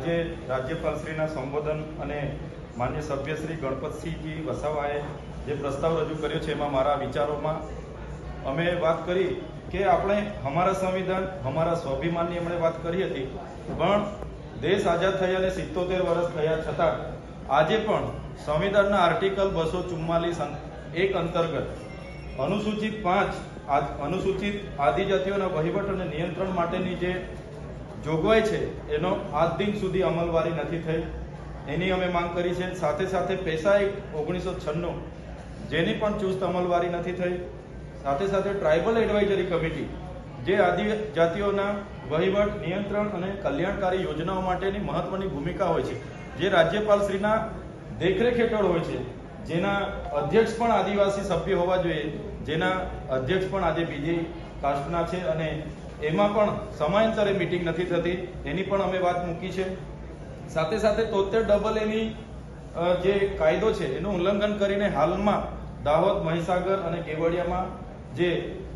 આજે રાજ્યપાલશ્રીના સંબોધન અને માન્ય સભ્ય શ્રી ગણપતસિંહજી વસાવાએ જે પ્રસ્તાવ રજૂ કર્યો છે એમાં મારા વિચારોમાં અમે વાત કરી કે આપણે અમારા સંવિધાન અમારા સ્વાભિમાનની એમણે વાત કરી હતી, પણ દેશ આઝાદ થયાને 77 વર્ષ થયા છતાં આજે પણ સંવિધાનના આર્ટિકલ 244(1) અંતર્ગત અનુસૂચિત 5 અનુસૂચિત આદિજાતિઓના વહીવટ અને નિયંત્રણ માટેની જે જોગવાઈ છે એનો આજ દિન સુધી અમલવારી નથી થઈ, એની અમે માંગ કરી છે। સાથે સાથે પેશા એક્ટ 1996 જેની પણ ચુસ્ત અમલવારી નથી થઈ। સાથે સાથે ટ્રાઇબલ એડવાઇઝરી કમિટી જે આદિજાતિઓના વહીવટ નિયંત્રણ અને કલ્યાણકારી યોજનાઓ માટેની મહત્વની ભૂમિકા હોય છે, જે રાજ્યપાલશ્રીના દેખરેખ હેઠળ હોય છે, જેના અધ્યક્ષ પણ આદિવાસી સભ્ય હોવા જોઈએ, જેના અધ્યક્ષ પણ આજે બીજી કાસ્ટના છે અને એમાં પણ સમયાંતરે મિટિંગ નથી થતી, એની પણ અમે વાત મૂકી છે। સાથે સાથે 73 એની જે કાયદો છે એનું ઉલ્લંઘન કરીને હાલમાં દાહોદ, મહીસાગર અને કેવડિયામાં જે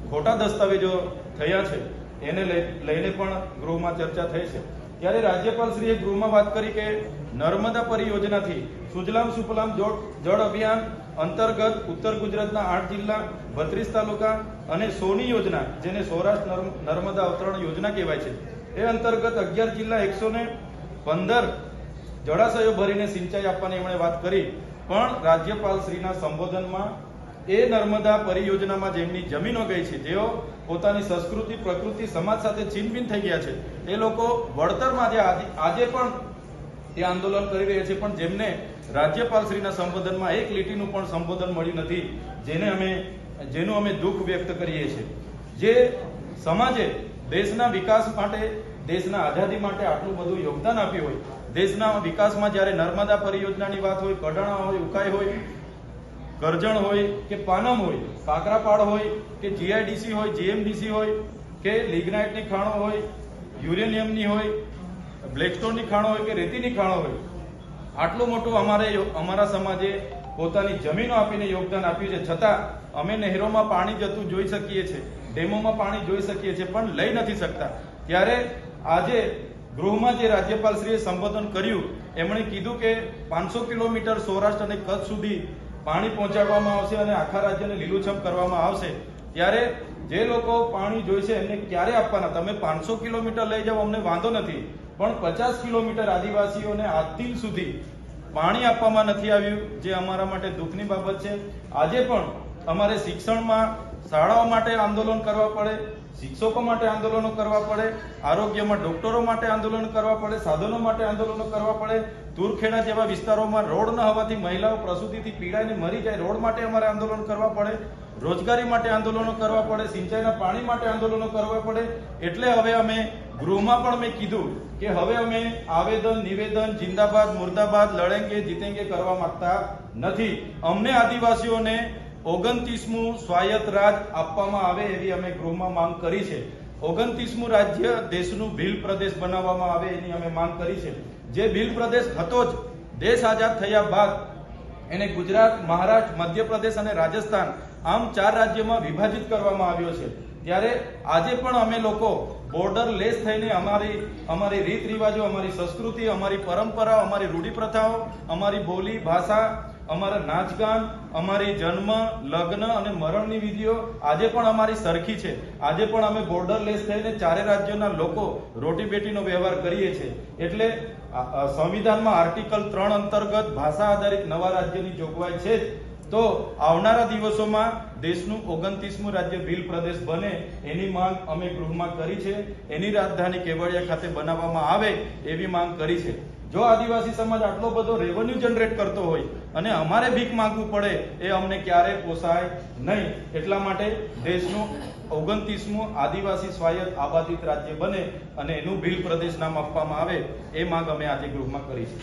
ખોટા દસ્તાવેજો થયા છે એને લઈને પણ ગૃહમાં ચર્ચા થઈ છે। ત્યારે રાજ્યપાલશ્રીએ ગૃહમાં વાત કરી કે નર્મદા પરિયોજનાથી સુજલામ સુફલામ જળ અભિયાન અંતર્ગત ઉત્તર ગુજરાતના 8 જિલ્લા 32 તાલુકા અને સોની યોજના જેને સૌરાષ્ટ્ર નર્મદા અવતરણ યોજના કહેવાય છે એ અંતર્ગત 11 જિલ્લા 115 જળાશયો ભરીને સિંચાઈ આપવાની એમણે વાત કરી, પણ રાજ્યપાલશ્રીના સંબોધનમાં એ નર્મદા પરિયોજનામાં જેમની જમીનો ગઈ છે, જેઓ પોતાની સંસ્કૃતિ પ્રકૃતિ સમાજ સાથે છીનભીન થઈ ગયા છે, એ લોકો વળતરમાં આજે પણ તે આંદોલન કરી રહ્યા છે, પણ જેમને રાજ્યપાલશ્રીના સંબોધનમાં એક લીટીનું પણ સંબોધન મળ્યું નથી, જેનું અમે દુઃખ વ્યક્ત કરીએ છીએ। જે સમાજે દેશના વિકાસ માટે દેશના આઝાદી માટે આટલું બધું યોગદાન આપ્યું હોય, દેશના વિકાસમાં જ્યારે નર્મદા પરિયોજનાની વાત હોય, કડાણા હોય, ઉકાઈ હોય, કરજણ હોય કે પાનમ હોય, કાકરાપાડ હોય કે જીઆઈડીસી હોય, જીએમડીસી હોય કે લિગ્નાઇટની ખાણો હોય, યુરેનિયમની હોય, બ્લેકસ્ટોનની ખાણો હોય કે રેતીની ખાણો હોય, આટલું મોટું અમારા સમાજે પોતાની જમીનો આપીને યોગદાન આપ્યું છે, છતાં અમે નહેરોમાં પાણી જતું જોઈ શકીએ છીએ, ડેમોમાં પાણી જોઈ શકીએ છીએ, પણ લઈ નથી શકતા। ત્યારે આજે ગૃહમાં જે રાજ્યપાલશ્રીએ સંબોધન કર્યું, એમણે કીધું કે 500 કિલોમીટર સૌરાષ્ટ્ર અને કચ્છ સુધી પાણી પહોંચાડવામાં આવશે અને આખા રાજ્યને લીલુંછમ કરવામાં આવશે। ત્યારે જે લોકો પાણી જોઈશે એમને ક્યારે આપવાના? તમે 500 કિલોમીટર લઈ જાઓ, અમને વાંધો નથી, પણ 50 કિલોમીટર આદિવાસીઓને આજ દિન સુધી પાણી આપવામાં નથી આવ્યું, જે અમારા માટે દુઃખની બાબત છે। આજે પણ અમારે શિક્ષણમાં શાળાઓ માટે આંદોલન કરવા પડે, શિક્ષકો માટે આંદોલનો કરવા પડે, આરોગ્યમાં ડોક્ટરો માટે આંદોલન કરવા પડે, સાધનો માટે આંદોલનો કરવા પડે, તુરખેડા જેવા વિસ્તારોમાં રોડ ન હોવાથી મહિલાઓ પ્રસૂતિથી પીડાઈને મરી જાય, રોડ માટે અમારે આંદોલન કરવા પડે, રોજગારી માટે આંદોલનો કરવા પડે, સિંચાઈના પાણી માટે આંદોલનો કરવા પડે। એટલે હવે અમે ગૃહમાં પણ મેં કીધું કે હવે અમે આવેદન નિવેદન જિંદાબાદ મુર્દાબાદ લડેંગે જીતેંગે કરવા માંગતા નથી। અમને આદિવાસીઓને 29મું સ્વાયત્ત રાજ આપવામાં આવે એવી અમે ગૃહમાં માંગ કરી છે। 29મું રાજ્ય દેશનું ભીલ પ્રદેશ બનાવવામાં આવે એની અમે માંગ કરી છે। જે ભીલ પ્રદેશ હતો જ દેશ આઝાદ થયા બાદ એને ગુજરાત, મહારાષ્ટ્ર, મધ્યપ્રદેશ અને રાજસ્થાન આમ 4 રાજ્યોમાં વિભાજિત કરવામાં આવ્યો છે। ત્યારે આજે પણ અમે લોકો બોર્ડર લેસ થઈને અમારી રીત રિવાજો, અમારી સંસ્કૃતિ, અમારી પરંપરા, અમારી રૂઢિપ્રથાઓ, અમારી બોલી ભાષા, અમારા નાચગાન, અમારી જન્મ, લગ્ન અને મરણની વિધિઓ આજે પણ અમારી સરખી છે। આજે પણ અમે બોર્ડર લેસ થઈને 4 રાજ્યોના લોકો રોટી બેટીનો વ્યવહાર કરીએ છીએ। એટલે સંવિધાનમાં આર્ટિકલ 3 અંતર્ગત ભાષા આધારિત નવા રાજ્યની જોગવાઈ છે, તો આવનારા દિવસોમાં દેશનું 29મું રાજ્ય ભીલ પ્રદેશ બને એની માંગ અમે ગૃહમાં કરી છે। એની રાજધાની કેવડિયા ખાતે બનાવવામાં આવે એવી માંગ કરી છે। જો આદિવાસી સમાજ આટલો બધો રેવન્યુ જનરેટ કરતો હોય અને અમારે ભીખ માંગવું પડે એ અમને ક્યારેય પોસાય નહીં। એટલા માટે દેશનું 29મું આદિવાસી સ્વાયત્ત આબાદિત રાજ્ય બને અને એનું ભીલ પ્રદેશ નામ આપવામાં આવે એ માંગ અમે આજે ગૃહમાં કરી છે।